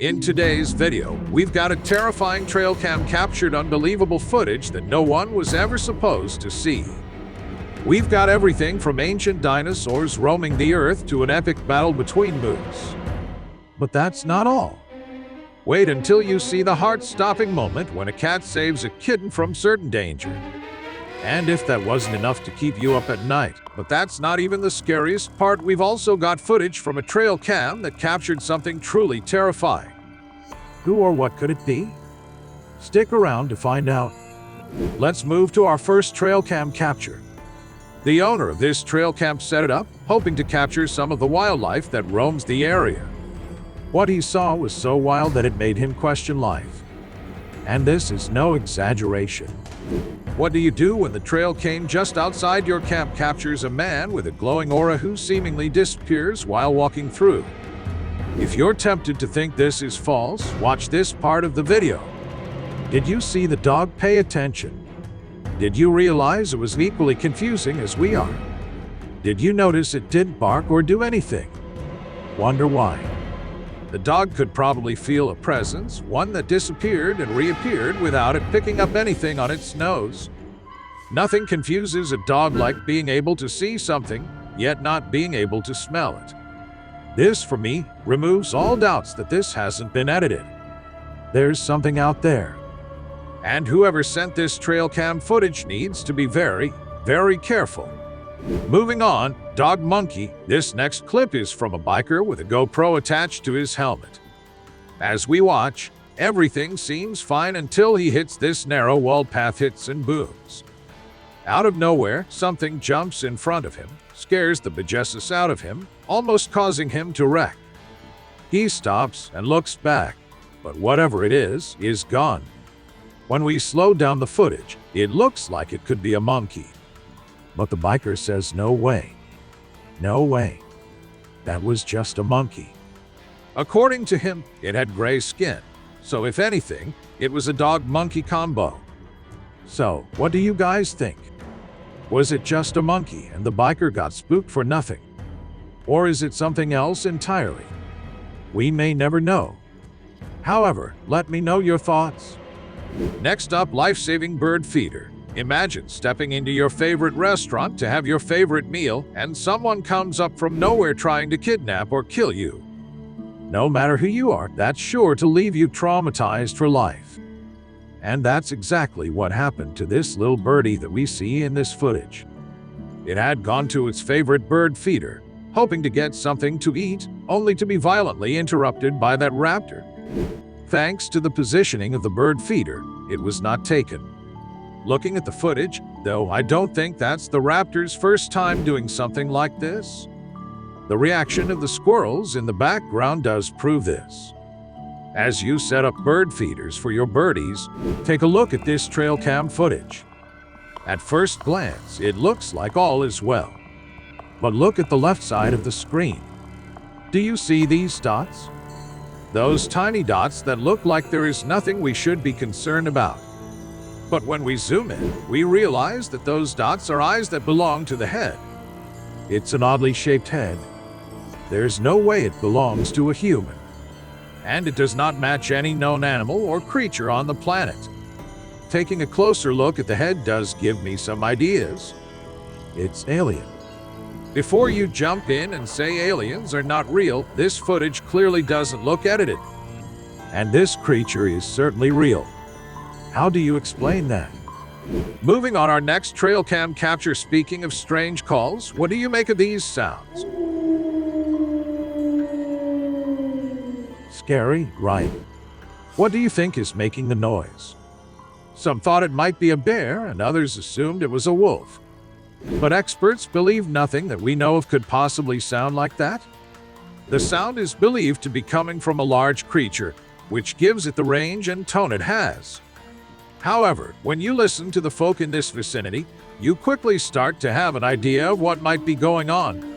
In today's video, we've got a terrifying trail cam captured unbelievable footage that no one was ever supposed to see. We've got everything from ancient dinosaurs roaming the earth to an epic battle between moose. But that's not all. Wait until you see the heart-stopping moment when a cat saves a kitten from certain danger. And if that wasn't enough to keep you up at night, but that's not even the scariest part, we've also got footage from a trail cam that captured something truly terrifying. Who or what could it be? Stick around to find out. Let's move to our first trail cam capture. The owner of this trail cam set it up, hoping to capture some of the wildlife that roams the area. What he saw was so wild that it made him question life. And this is no exaggeration. What do you do when the trail cam just outside your camp captures a man with a glowing aura who seemingly disappears while walking through? If you're tempted to think this is false, watch this part of the video. Did you see the dog pay attention? Did you realize it was equally confusing as we are? Did you notice it didn't bark or do anything? Wonder why? The dog could probably feel a presence, one that disappeared and reappeared without it picking up anything on its nose. Nothing confuses a dog like being able to see something, yet not being able to smell it. This, for me, removes all doubts that this hasn't been edited. There's something out there. And whoever sent this trail cam footage needs to be very, very careful. Moving on, Dog Monkey. This next clip is from a biker with a GoPro attached to his helmet. As we watch, everything seems fine until he hits this narrow-walled path, hits and booms. Out of nowhere, something jumps in front of him, scares the bejesus out of him, almost causing him to wreck. He stops and looks back, but whatever it is gone. When we slow down the footage, it looks like it could be a monkey. But the biker says no way. No way. That was just a monkey. According to him, it had gray skin, so if anything, it was a dog-monkey combo. So, what do you guys think? Was it just a monkey and the biker got spooked for nothing? Or is it something else entirely? We may never know. However, let me know your thoughts. Next up, life-saving bird feeder. Imagine stepping into your favorite restaurant to have your favorite meal, and someone comes up from nowhere trying to kidnap or kill you. No matter who you are, that's sure to leave you traumatized for life. And that's exactly what happened to this little birdie that we see in this footage. It had gone to its favorite bird feeder, hoping to get something to eat, only to be violently interrupted by that raptor. Thanks to the positioning of the bird feeder, it was not taken. Looking at the footage, though, I don't think that's the raptor's first time doing something like this. The reaction of the squirrels in the background does prove this. As you set up bird feeders for your birdies, take a look at this trail cam footage. At first glance, it looks like all is well. But look at the left side of the screen. Do you see these dots? Those tiny dots that look like there is nothing we should be concerned about. But when we zoom in, we realize that those dots are eyes that belong to the head. It's an oddly shaped head. There's no way it belongs to a human. And it does not match any known animal or creature on the planet. Taking a closer look at the head does give me some ideas. It's alien. Before you jump in and say aliens are not real, this footage clearly doesn't look edited. And this creature is certainly real. How do you explain that? Moving on, our next trail cam capture. Speaking of strange calls, what do you make of these sounds? Scary, right? What do you think is making the noise? Some thought it might be a bear, and others assumed it was a wolf. But experts believe nothing that we know of could possibly sound like that. The sound is believed to be coming from a large creature, which gives it the range and tone it has. However, when you listen to the folk in this vicinity, you quickly start to have an idea of what might be going on.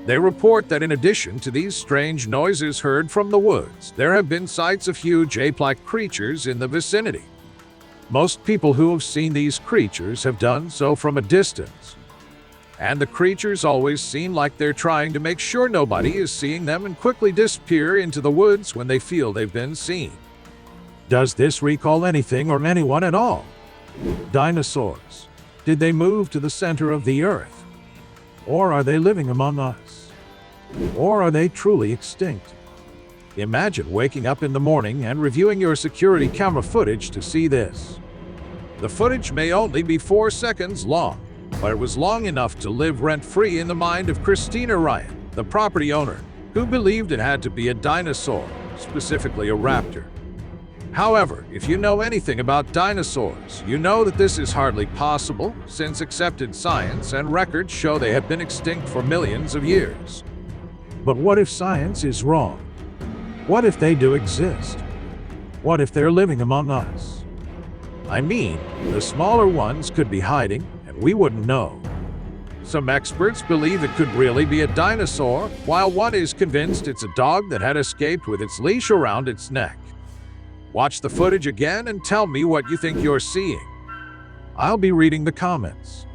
They report that in addition to these strange noises heard from the woods, there have been sights of huge ape-like creatures in the vicinity. Most people who have seen these creatures have done so from a distance. and the creatures always seem like they're trying to make sure nobody is seeing them and quickly disappear into the woods when they feel they've been seen. Does this recall anything or anyone at all? Dinosaurs. Did they move to the center of the earth? Or are they living among us? Or are they truly extinct? Imagine waking up in the morning and reviewing your security camera footage to see this. The footage may only be 4 seconds long, but it was long enough to live rent-free in the mind of Christina Ryan, the property owner, who believed it had to be a dinosaur, specifically a raptor. However, if you know anything about dinosaurs, you know that this is hardly possible, since accepted science and records show they have been extinct for millions of years. But what if science is wrong? What if they do exist? What if they're living among us? I mean, the smaller ones could be hiding, and we wouldn't know. Some experts believe it could really be a dinosaur, while one is convinced it's a dog that had escaped with its leash around its neck. Watch the footage again and tell me what you think you're seeing. I'll be reading the comments.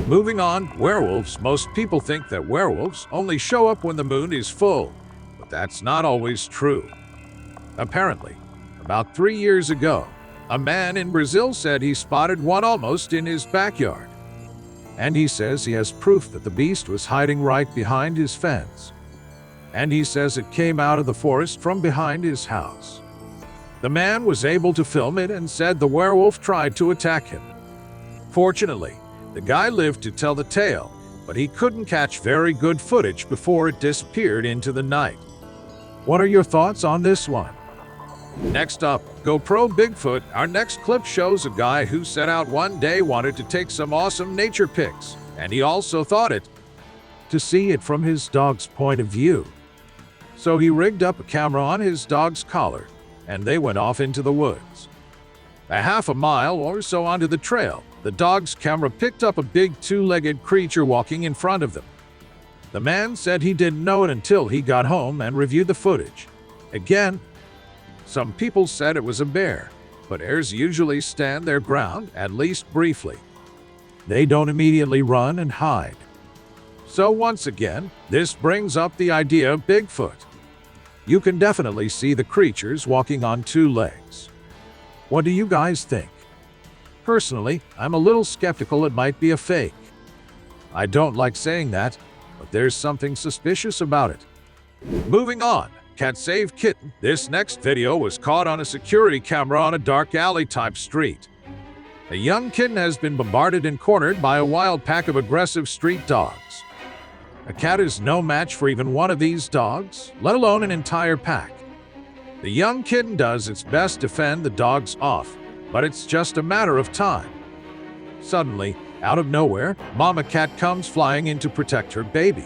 Moving on, werewolves. Most people think that werewolves only show up when the moon is full, but that's not always true. Apparently, about 3 years ago, a man in Brazil said he spotted one almost in his backyard. And he says he has proof that the beast was hiding right behind his fence. And he says it came out of the forest from behind his house. The man was able to film it and said the werewolf tried to attack him. Fortunately, the guy lived to tell the tale, but he couldn't catch very good footage before it disappeared into the night. What are your thoughts on this one? Next up, GoPro Bigfoot. Our next clip shows a guy who set out one day wanted to take some awesome nature pics, and he also thought it to see it from his dog's point of view. So he rigged up a camera on his dog's collar, and they went off into the woods. A half a mile or so onto the trail, the dog's camera picked up a big two-legged creature walking in front of them. The man said he didn't know it until he got home and reviewed the footage. Again, some people said it was a bear, but bears usually stand their ground, at least briefly. They don't immediately run and hide. So once again, this brings up the idea of Bigfoot. You can definitely see the creatures walking on 2 legs. What do you guys think? Personally, I'm a little skeptical it might be a fake. I don't like saying that, but there's something suspicious about it. Moving on, Cat Save Kitten. This next video was caught on a security camera on a dark alley-type street. A young kitten has been bombarded and cornered by a wild pack of aggressive street dogs. A cat is no match for even one of these dogs, let alone an entire pack. The young kitten does its best to fend the dogs off, but it's just a matter of time. Suddenly, out of nowhere, Mama Cat comes flying in to protect her baby.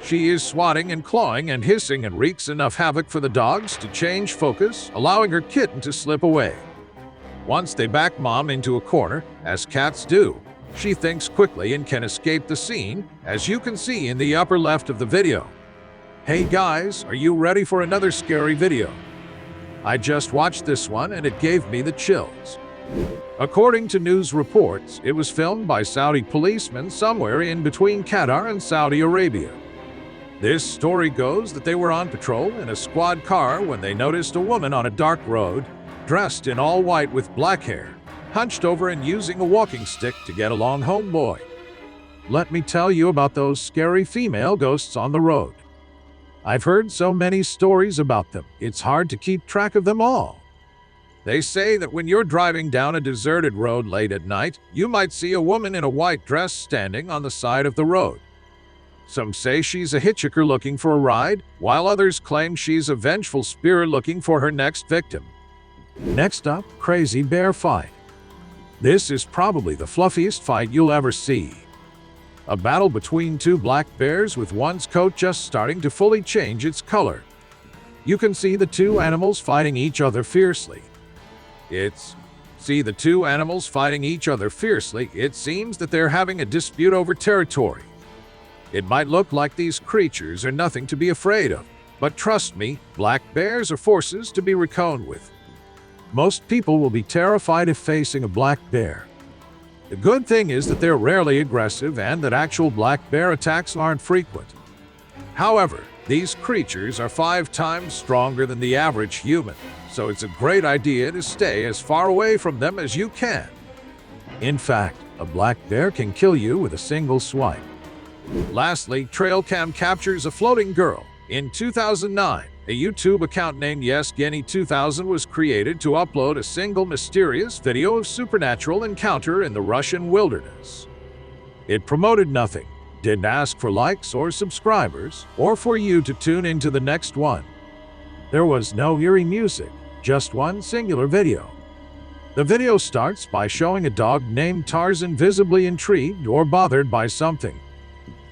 She is swatting and clawing and hissing and wreaks enough havoc for the dogs to change focus, allowing her kitten to slip away. Once they back Mom into a corner, as cats do, she thinks quickly and can escape the scene, as you can see in the upper left of the video. Hey guys, are you ready for another scary video? I just watched this one and it gave me the chills. According to news reports, it was filmed by Saudi policemen somewhere in between Qatar and Saudi Arabia. This story goes that they were on patrol in a squad car when they noticed a woman on a dark road, dressed in all white with black hair, hunched over and using a walking stick to get along homeboy. Let me tell you about those scary female ghosts on the road. I've heard so many stories about them, it's hard to keep track of them all. They say that when you're driving down a deserted road late at night, you might see a woman in a white dress standing on the side of the road. Some say she's a hitchhiker looking for a ride, while others claim she's a vengeful spirit looking for her next victim. Next up, crazy bear fight. This is probably the fluffiest fight you'll ever see. A battle between 2 black bears with one's coat just starting to fully change its color. You can see the 2 animals fighting each other fiercely. It seems that they're having a dispute over territory. It might look like these creatures are nothing to be afraid of, but trust me, black bears are forces to be reckoned with. Most people will be terrified if facing a black bear. The good thing is that they're rarely aggressive and that actual black bear attacks aren't frequent. However, these creatures are 5 times stronger than the average human, so it's a great idea to stay as far away from them as you can. In fact, a black bear can kill you with a single swipe. Lastly, trail cam captures a floating girl. In 2009, a YouTube account named 𝗃𝗵𝗄2000 was created to upload a single mysterious video of supernatural encounter in the Russian wilderness. It promoted nothing, didn't ask for likes or subscribers, or for you to tune into the next one. There was no eerie music, just one singular video. The video starts by showing a dog named Tarzan visibly intrigued or bothered by something.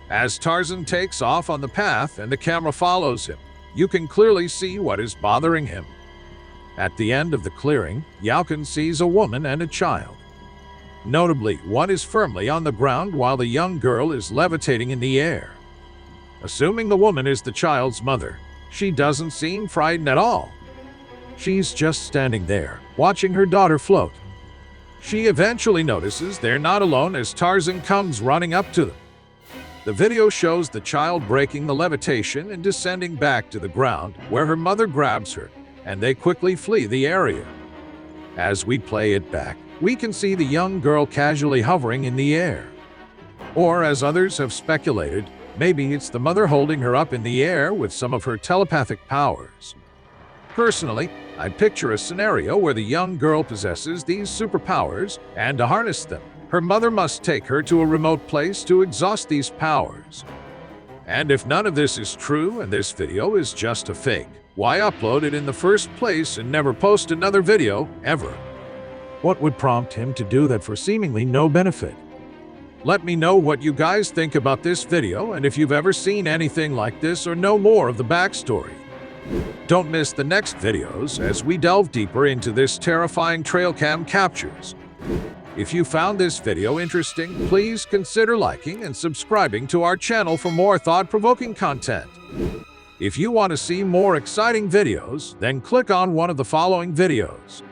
As Tarzan takes off on the path and the camera follows him, you can clearly see what is bothering him. At the end of the clearing, 𝗃 sees a woman and a child. Notably, one is firmly on the ground while the young girl is levitating in the air. Assuming the woman is the child's mother, she doesn't seem frightened at all. She's just standing there, watching her daughter float. She eventually notices they're not alone as Tarzan comes running up to them. The video shows the child breaking the levitation and descending back to the ground, where her mother grabs her, and they quickly flee the area. As we play it back, we can see the young girl casually hovering in the air. Or, as others have speculated, maybe it's the mother holding her up in the air with some of her telepathic powers. Personally, I picture a scenario where the young girl possesses these superpowers, and to harness them, her mother must take her to a remote place to exhaust these powers. And if none of this is true and this video is just a fake, why upload it in the first place and never post another video, ever? What would prompt him to do that for seemingly no benefit? Let me know what you guys think about this video and if you've ever seen anything like this or know more of the backstory. Don't miss the next videos as we delve deeper into this terrifying trail cam captures. If you found this video interesting, please consider liking and subscribing to our channel for more thought-provoking content. If you want to see more exciting videos, then click on one of the following videos.